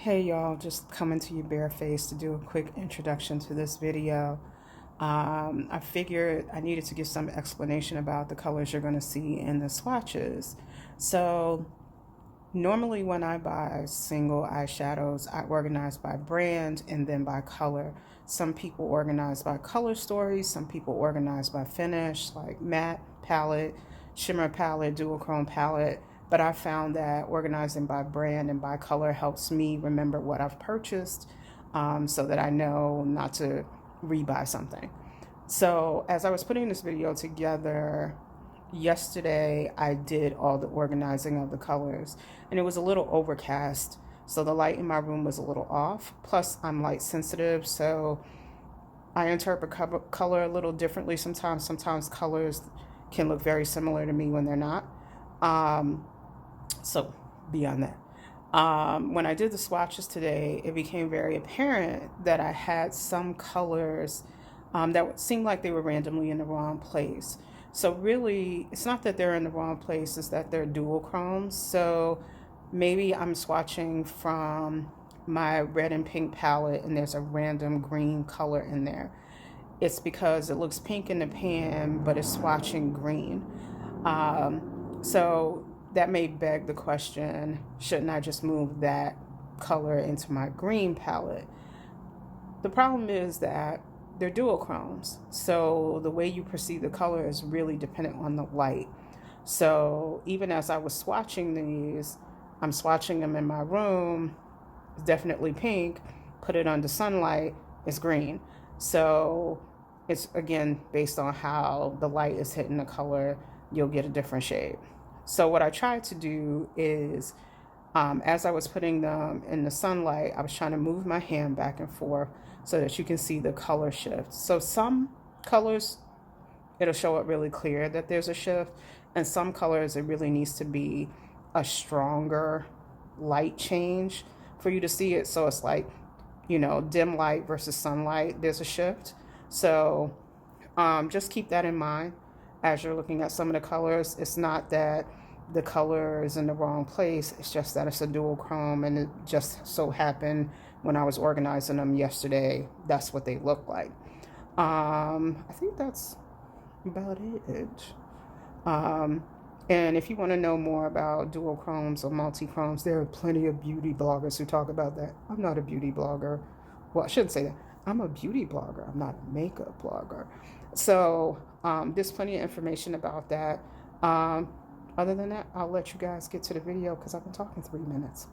Hey y'all, just coming to you barefaced to do a quick introduction to this video. I figured I needed to give some explanation about the colors you're going to see in the swatches. So normally when I buy single eyeshadows, I organize by brand and then by color. Some people organize by color stories, some people organize by finish, like matte palette, shimmer palette, duochrome palette. But I found that organizing by brand and by color helps me remember what I've purchased, so that I know not to rebuy something. So as I was putting this video together, yesterday I did all the organizing of the colors and it was a little overcast, so the light in my room was a little off. Plus I'm light sensitive, so I interpret color a little differently sometimes colors can look very similar to me when they're not. So beyond that, when I did the swatches today, it became very apparent that I had some colors that seemed like they were randomly in the wrong place. So really, it's not that they're in the wrong place, it's that they're dual chromes. So maybe I'm swatching from my red and pink palette and there's a random green color in there. It's because it looks pink in the pan, but it's swatching green. So that may beg the question, shouldn't I just move that color into my green palette? The problem is that they're duochromes, so the way you perceive the color is really dependent on the light. So even as I was swatching these, I'm swatching them in my room, it's definitely pink, put it under sunlight, it's green. So it's again based on how the light is hitting the color, you'll get a different shade. So what I tried to do is, as I was putting them in the sunlight, I was trying to move my hand back and forth so that you can see the color shift. So some colors, it'll show up really clear that there's a shift, and some colors, it really needs to be a stronger light change for you to see it. So it's like, dim light versus sunlight, there's a shift. So just keep that in mind as you're looking at some of the colors. It's not that the color is in the wrong place, it's just that it's a dual chrome, and it just so happened when I was organizing them yesterday, that's what they look like. I think that's about it. And if you want to know more about dual chromes or multi-chromes, there are plenty of beauty bloggers who talk about that. I'm not a beauty blogger. Well, I shouldn't say that. I'm a beauty blogger. I'm not a makeup blogger. So there's plenty of information about that. Other than that, I'll let you guys get to the video because I've been talking 3 minutes.